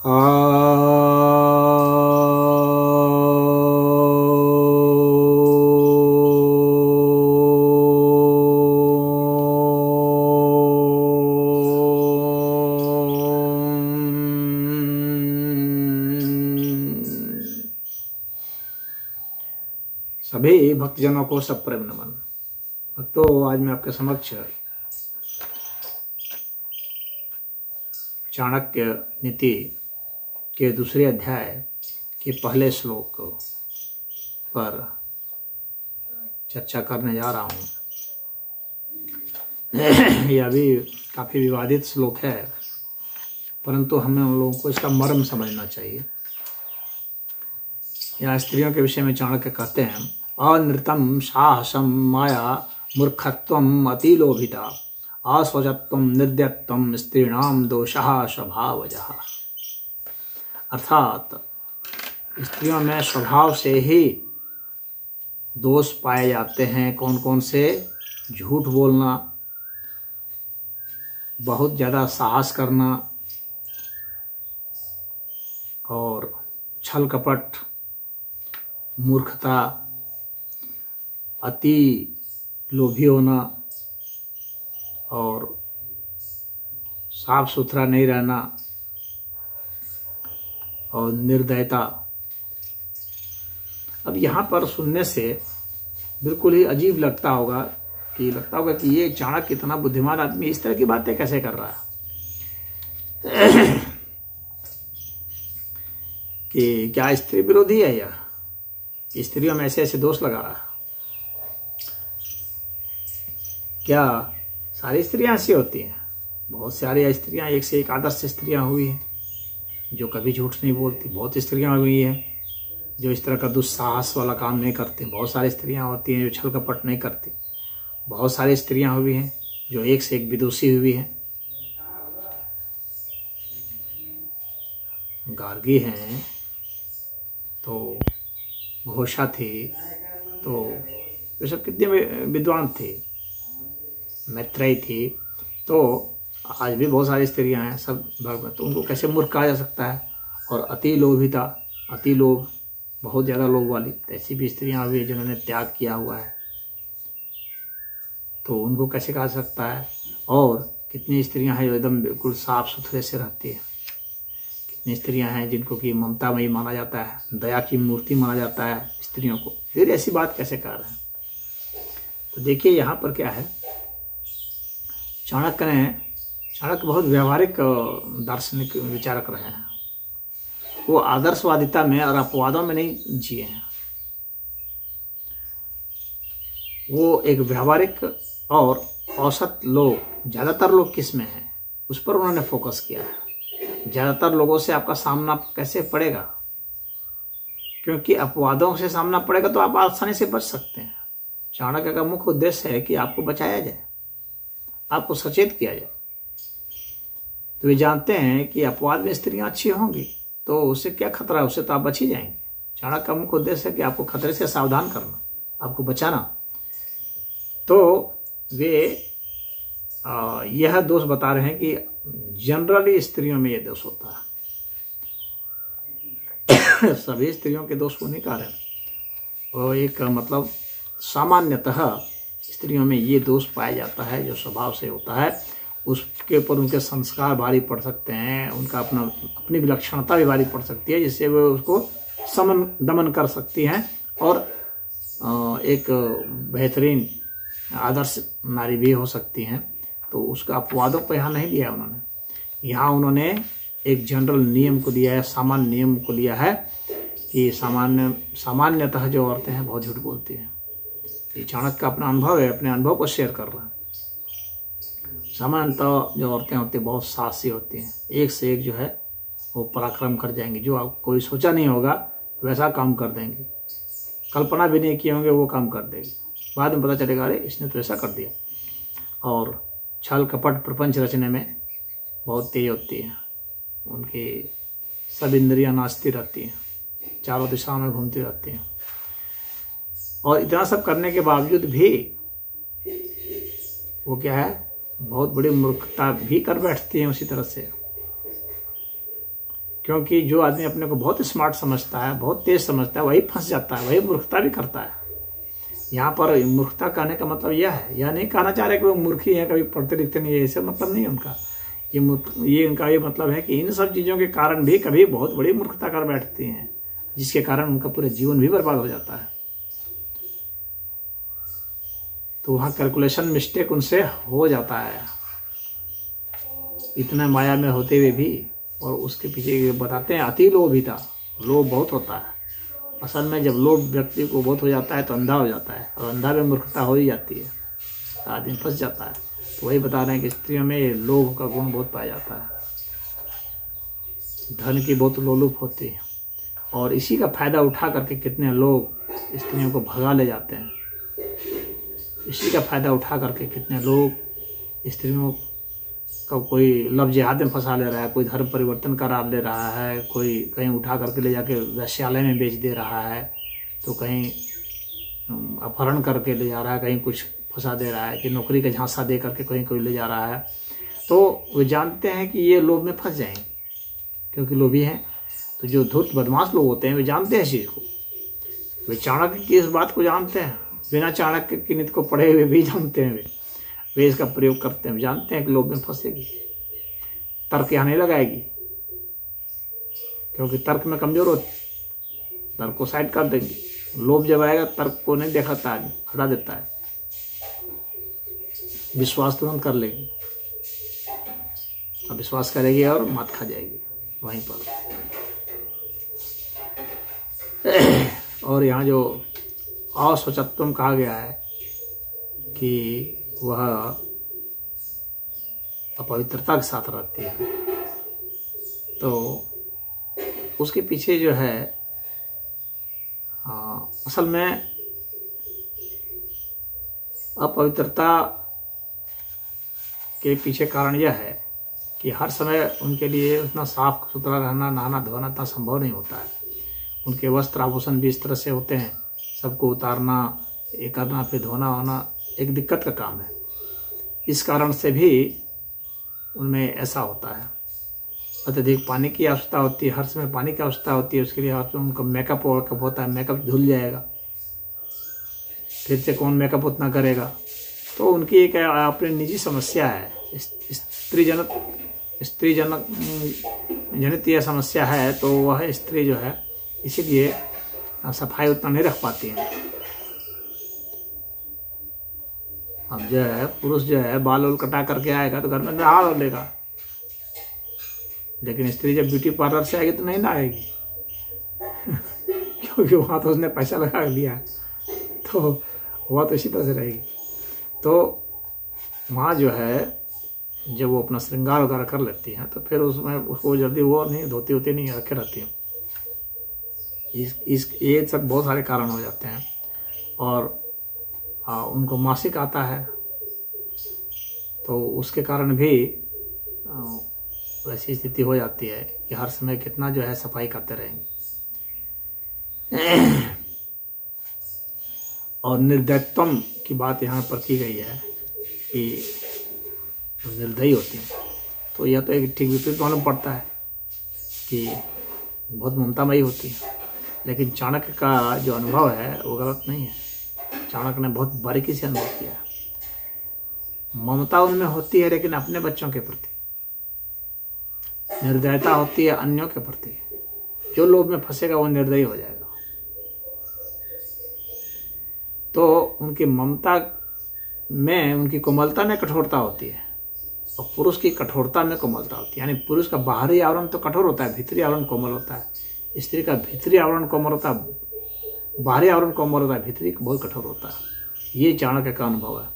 सभी भक्तजनों को सप्रेम नमन। तो आज मैं आपके समक्ष चाणक्य नीति के दूसरे अध्याय के पहले श्लोक पर चर्चा करने जा रहा हूँ। यह भी काफी विवादित श्लोक है, परंतु हमें उन लोगों को इसका मर्म समझना चाहिए। यहाँ स्त्रियों के विषय में चाणक्य कहते हैं, अनृतम साहसम माया मूर्खत्वम अतिलोभिता अस्वजत्वम निर्दयत्वम स्त्रीणाम दोषः स्वभावजः। अर्थात स्त्रियों में स्वभाव से ही दोष पाए जाते हैं। कौन कौन से? झूठ बोलना, बहुत ज़्यादा साहस करना और छल कपट, मूर्खता, अति लोभी होना और साफ सुथरा नहीं रहना और निर्दयता। अब यहाँ पर सुनने से बिल्कुल ही अजीब लगता होगा कि ये चाणक्य इतना बुद्धिमान आदमी इस तरह की बातें कैसे कर रहा है। कि क्या स्त्री विरोधी है या स्त्रियों में ऐसे ऐसे दोष लगा रहा है? क्या सारी स्त्रियां ऐसी होती हैं? बहुत सारी स्त्रियां, एक से एक आदर्श स्त्रियां हुई हैं जो कभी झूठ नहीं बोलती। बहुत स्त्रियां हुई हैं जो इस तरह का दुस्साहस वाला काम नहीं करती। बहुत सारी स्त्रियां होती हैं जो छल कपट नहीं करती। बहुत सारी स्त्रियां हुई हैं जो एक से एक विदुषी हुई हैं। गार्गी हैं, तो घोषा थी, तो ये सब कितने विद्वान थे। मैत्रेयी थी, तो आज भी बहुत सारी स्त्रियां हैं सब भगवत। तो उनको कैसे मूर्ख कहा जा सकता है? और अति लोभिता, अति लोभ, बहुत ज़्यादा लोभ वाली, ऐसी भी स्त्रियां हुई जिन्होंने त्याग किया हुआ है, तो उनको कैसे कहा जा सकता है? और कितनी स्त्रियां हैं जो एकदम बिल्कुल साफ सुथरे से रहती हैं। कितनी स्त्रियां हैं जिनको कि ममतामयी माना जाता है, दया की मूर्ति माना जाता है स्त्रियों को, फिर ऐसी बात कैसे कर रहे हैं? तो देखिए यहाँ पर क्या है, चाणक्य बहुत व्यवहारिक दार्शनिक विचारक रहे हैं। वो आदर्शवादिता में और अपवादों में नहीं जिए हैं। वो एक व्यवहारिक और औसत लोग, ज़्यादातर लोग किस में हैं उस पर उन्होंने फोकस किया है। ज़्यादातर लोगों से आपका सामना कैसे पड़ेगा? क्योंकि अपवादों से सामना पड़ेगा तो आप आसानी से बच सकते हैं। चाणक्य का मुख्य उद्देश्य है कि आपको बचाया जाए, आपको सचेत किया जाए। तो वे जानते हैं कि अपवाद में स्त्रियां अच्छी होंगी तो उससे क्या खतरा है, उससे तो आप बच ही जाएंगे। चाणक्य का मुख्य उद्देश्य है कि आपको खतरे से सावधान करना, आपको बचाना। तो वे यह दोष बता रहे हैं कि जनरली स्त्रियों में यह दोष होता है। सभी स्त्रियों के दोष को नहीं कह रहे, वो एक मतलब सामान्यतः स्त्रियों में ये दोष पाया जाता है जो स्वभाव से होता है। उसके ऊपर उनके संस्कार भारी पड़ सकते हैं, उनका अपनी विलक्षणता भी भारी पड़ सकती है, जिससे वो उसको समन दमन कर सकती हैं और एक बेहतरीन आदर्श नारी भी हो सकती हैं। तो उसका अपवादों पर यहाँ नहीं दिया उन्होंने। यहाँ उन्होंने एक जनरल नियम को दिया है, सामान्य नियम को लिया है कि सामान्यतः जो औरतें हैं बहुत झूठ बोलती हैं। ये चाणक्य का अपना अनुभव है, अपने अनुभव को शेयर कर रहा है। सामान्यतः जो औरतें होती हैं बहुत साहसी होती हैं, एक से एक जो है वो पराक्रम कर जाएंगी। जो आप कोई सोचा नहीं होगा वैसा काम कर देंगी, कल्पना भी नहीं किए होंगे वो काम कर देगी। बाद में पता चलेगा अरे इसने तो ऐसा कर दिया। और छल कपट प्रपंच रचने में बहुत तेज होती है। उनकी सब इंद्रियां नाचती रहती हैं, चारों दिशाओं में घूमती रहती हैं। और इतना सब करने के बावजूद भी वो क्या है, बहुत बड़ी मूर्खता भी कर बैठती हैं उसी तरह से। क्योंकि जो आदमी अपने को बहुत स्मार्ट समझता है, बहुत तेज समझता है, वही फंस जाता है, वही मूर्खता भी करता है। यहाँ पर मूर्खता कहने का मतलब यह है, यह नहीं कहना चाह रहे कि वो मूर्खी है, कभी पढ़ते लिखते नहीं है, ऐसा मतलब नहीं है उनका। ये उनका ये मतलब है कि इन सब चीज़ों के कारण भी कभी बहुत बड़ी मूर्खता कर बैठती हैं, जिसके कारण उनका पूरा जीवन भी बर्बाद हो जाता है। तो वहाँ कैलकुलेशन मिस्टेक उनसे हो जाता है, इतना माया में होते हुए भी। और उसके पीछे बताते हैं अति लोभिता, लोभ बहुत होता है। असल में जब लोभ व्यक्ति को बहुत हो जाता है तो अंधा हो जाता है, और अंधा में मूर्खता हो ही जाती है, आदमी फंस जाता है। तो वही बता रहे हैं कि स्त्रियों में लोभ का गुण बहुत पाया जाता है, धन की बहुत लोलुप होती है, और इसी का फायदा उठा करके कितने लोग स्त्रियों को भगा ले जाते हैं। इसी का फायदा उठा करके कितने लोग स्त्रियों का कोई लव जिहाद में फंसा ले रहा है, कोई धर्म परिवर्तन करा ले रहा है, कोई कहीं उठा करके ले जाके वेश्यालय में बेच दे रहा है, तो कहीं अपहरण करके ले जा रहा है, कहीं कुछ फंसा दे रहा है, कि नौकरी का झांसा दे करके कहीं कोई ले जा रहा है। तो वो जानते हैं कि ये लोभ में फंस जाएंगे, क्योंकि लोभी हैं। तो जो धूर्त बदमाश लोग होते हैं वे जानते हैं इस चीज़ को, वे चाणक्य की इस बात को जानते हैं, बिना चाणक्य की नीति को पढ़े हुए भी जानते हैं, वे इसका प्रयोग करते हैं, जानते हैं कि लोभ में फंसेगी, तर्क यहाँ नहीं लगाएगी, क्योंकि तर्क में कमजोर होती, तर्क को साइड कर देंगी। लोभ जब आएगा तर्क को नहीं देखाता है, हटा देता है, विश्वास तुरंत कर लेगी, अब विश्वास करेगी और मात खा जाएगी वहीं पर। और यहाँ जो असोचत्वम कहा गया है कि वह अपवित्रता के साथ रहती है, तो उसके पीछे जो है असल में अपवित्रता के पीछे कारण यह है कि हर समय उनके लिए उतना साफ सुथरा रहना, नहाना धोना इतना संभव नहीं होता है। उनके वस्त्र आभूषण भी इस तरह से होते हैं, सबको उतारना, ये करना, फिर धोना होना एक दिक्कत का काम है। इस कारण से भी उनमें ऐसा होता है, अत्यधिक पानी की आवश्यकता होती है, हर समय पानी की आवश्यकता होती है। उसके लिए उनका मेकअप होता है, मेकअप धुल जाएगा, फिर से कौन मेकअप उतना करेगा। तो उनकी एक अपनी निजी समस्या है, स्त्री जनित यह समस्या है, तो वह स्त्री जो है इसीलिए सफाई उतना नहीं रख पाती है। अब जो है पुरुष जो है बाल वाल कटा करके आएगा तो घर में नहा लेगा, लेकिन स्त्री जब ब्यूटी पार्लर से आएगी तो नहीं नहाएगी क्योंकि वहाँ तो उसने पैसा लगा लिया, तो वह तो इसी तरह से रहेगी। तो वहाँ जो है जब वो अपना श्रृंगार वगैरह कर लेती हैं तो फिर उसमें उसको जल्दी वो नहीं धोती होती नहीं, रखे रहती हैं। ये सब बहुत सारे कारण हो जाते हैं। और उनको मासिक आता है तो उसके कारण भी वैसी स्थिति हो जाती है कि हर समय कितना जो है सफाई करते रहेंगे। और निर्दयत्वम की बात यहाँ पर की गई है कि निर्दयी होती है, तो यह तो एक ठीक विपरीत मालूम पड़ता है कि बहुत ममतामयी होती है। लेकिन चाणक्य का जो अनुभव है वो गलत नहीं है, चाणक्य ने बहुत बारीकी से अनुभव किया है। ममता उनमें होती है लेकिन अपने बच्चों के प्रति, निर्दयता होती है अन्यों के प्रति। जो लोभ में फंसेगा वो निर्दयी हो जाएगा। तो उनकी ममता में, उनकी कोमलता में कठोरता होती है, और पुरुष की कठोरता में कोमलता होती है। यानी पुरुष का बाहरी आवरण तो कठोर होता है, भीतरी आवरण कोमल होता है। स्त्री का भीतरी आवरण कोमल होता है, बाहरी आवरण कोमल होता है, भीतरी बहुत कठोर होता है। ये चाणक्य का अनुभव है।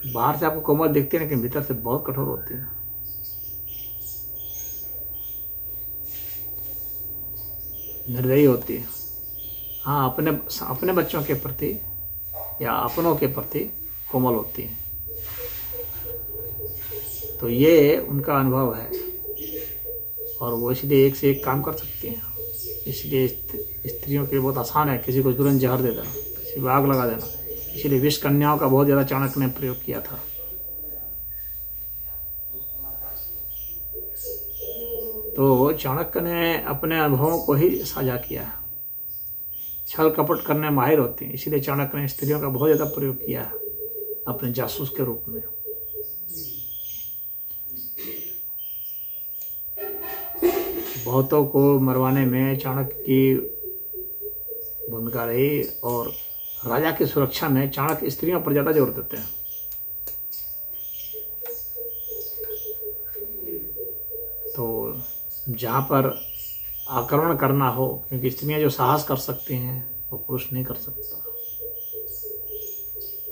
बाहर से आपको कोमल दिखती है लेकिन भीतर से बहुत कठोर होती है। निर्दयी होती है। हाँ, अपने बच्चों के प्रति या अपनों के प्रति कोमल होती है। तो ये उनका अनुभव है, और वो इसलिए एक से एक काम कर सकती हैं। इसलिए स्त्रियों के लिए बहुत आसान है किसी को तुरंत जहर दे देना, किसी को आग लगा देना। इसलिए विष कन्याओं का बहुत ज़्यादा चाणक्य ने प्रयोग किया था। तो चाणक्य ने अपने अनुभवों को ही साझा किया है। छल कपट करने माहिर होती हैं, इसीलिए चाणक्य ने स्त्रियों का बहुत ज्यादा प्रयोग किया है अपने जासूस के रूप में। बहुतों को मरवाने में चाणक्य की भूमिका रही और राजा की सुरक्षा में चाणक्य स्त्रियों पर ज्यादा जोर देते हैं। तो जहां पर आक्रमण करना हो, क्योंकि स्त्रियां जो साहस कर सकती हैं वो पुरुष नहीं कर सकता,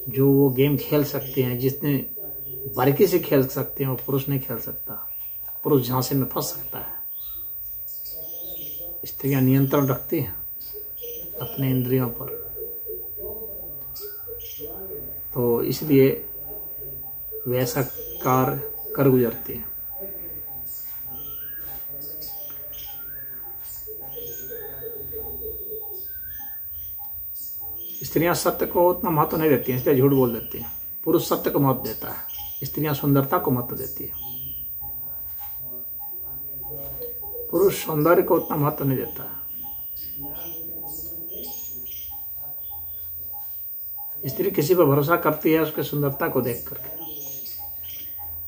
जो वो गेम खेल सकते हैं, जितने बारीकी से खेल सकते हैं वो पुरुष नहीं खेल सकता। पुरुष झांसे में फंस सकता है, स्त्रियां नियंत्रण रखती हैं अपने इंद्रियों पर। तो इसलिए वे ऐसा कार्य कर गुजरती हैं। स्त्रियां सत्य को उतना महत्व नहीं देती हैं, इसलिए झूठ बोल देती हैं। पुरुष सत्य को महत्व देता है, स्त्रियां सुंदरता को महत्व देती है। पुरुष सौंदर्य को उतना महत्व नहीं देता है। स्त्री किसी पर भरोसा करती है उसके सुंदरता को देख करके,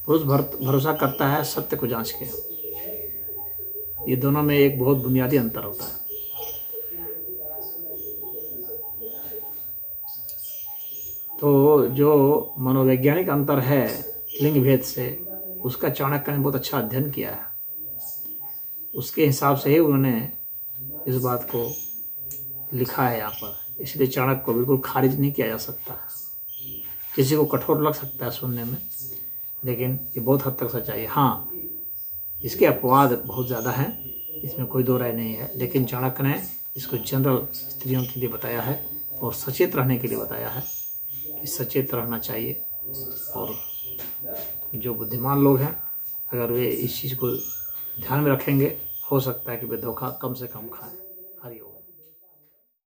पुरुष भरोसा करता है सत्य को जांच के। ये दोनों में एक बहुत बुनियादी अंतर होता है। तो जो मनोवैज्ञानिक अंतर है लिंग भेद से, उसका चाणक्य ने बहुत अच्छा अध्ययन किया है। उसके हिसाब से ही उन्होंने इस बात को लिखा है यहाँ पर। इसलिए चाणक्य को बिल्कुल खारिज नहीं किया जा सकता है। किसी को कठोर लग सकता है सुनने में, लेकिन ये बहुत हद तक सच्चाई है। हाँ, इसके अपवाद बहुत ज़्यादा हैं, इसमें कोई दो राय नहीं है, लेकिन चाणक्य ने इसको जनरल स्त्रियों के लिए बताया है और सचेत रहने के लिए बताया है कि सचेत रहना चाहिए। और जो बुद्धिमान लोग हैं, अगर वे इस चीज़ को ध्यान में रखेंगे, हो सकता है कि वे धोखा कम से कम खाएं। हरिओम।